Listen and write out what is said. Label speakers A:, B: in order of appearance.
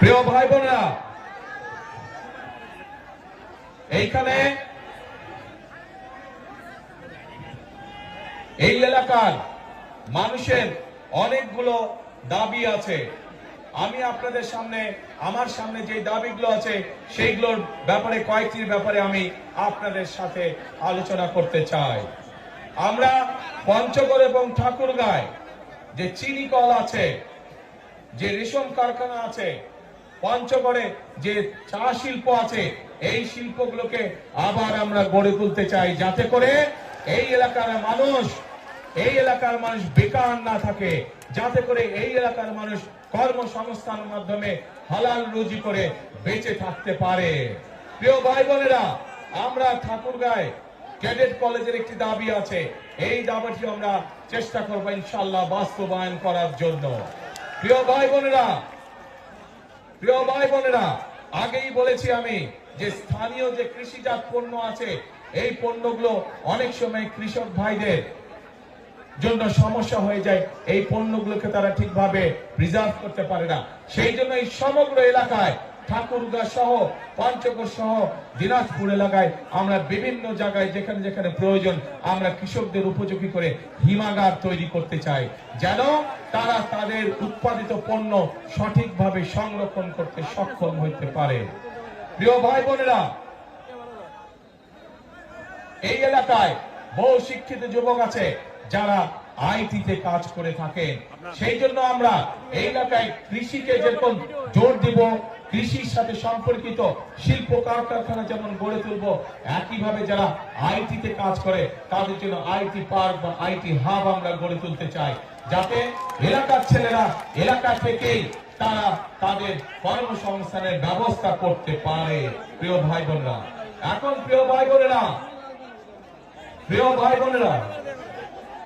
A: প্রিয় ভাই বোনেরা, এইখানে এই এলাকার মানুষের অনেকগুলো দাবি আছে। আমি আপনাদের সামনে, আমার সামনে যে দাবিগুলো আছে সেইগুলোর ব্যাপারে, কয়েকটির ব্যাপারে আমি আপনাদের সাথে আলোচনা করতে চাই। আমরা পঞ্চগড় এবং ঠাকুরগাঁয় যে চিনি কল আছে, যে রেশম কারখানা আছে, পঞ্চগড়ে যে চা শিল্প আছে, এই শিল্পগুলোকে আবার আমরা গড়ে তুলতে চাই, যাতে করে এই এলাকার মানুষ বেকার না থাকে, যাতে করে এই এলাকার মানুষ কর্মসংস্থানের মাধ্যমে হালাল রুজি করে বেঁচে থাকতে পারে। প্রিয় ভাই বোনেরা, আমরা ঠাকুরগাঁয় ক্যাডেট কলেজের একটি দাবি আছে, এই দাবিটি আমরা চেষ্টা করব ইনশাআল্লাহ বাস্তবায়ন করার জন্য। প্রিয় ভাই বোনেরা, আগেই বলেছি আমি যে স্থানীয় যে কৃষিজাত পণ্য আছে, এই পণ্যগুলো অনেক সময় কৃষক ভাইদের জন্য সমস্যা হয়ে যায়, এই পণ্যগুলোকে তারা ঠিকভাবে প্রিজার্ভ করতে পারে না। সেই জন্য এই সমগ্র এলাকায়, ঠাকুরগাঁ সহ, পঞ্চগড় সহ, দিনাজপুর এলাকায় আমরা বিভিন্ন জায়গায় যেখানে যেখানে প্রয়োজন আমরা কৃষকদের উপযোগী করে হিমাগার তৈরি করতে চাই, যেন তারা তাদের উৎপাদিত পণ্য সঠিকভাবে সংরক্ষণ করতে সক্ষম হতে পারে। প্রিয় ভাই বোনেরা, এই এলাকায় বহু শিক্ষিত যুবক আছে যারা আইটিতে কাজ করে থাকেন। সেই জন্য আমরা এই এলাকায় কৃষিকে যেরকম জোর দিব, কৃষির সাথে সম্পর্কিত শিল্প কারখানা যেমন গড়ে তুলব, একইভাবে যারা আইটিতে কাজ করে তাদের জন্য আইটি পার্ক বা আইটি হাব আমরা গড়ে তুলতে চাই, যাতে এলাকার ছেলেরা এলাকা থেকেই তারা তাদের কর্মসংস্থানের ব্যবস্থা করতে পারে। প্রিয় ভাই বোনেরা,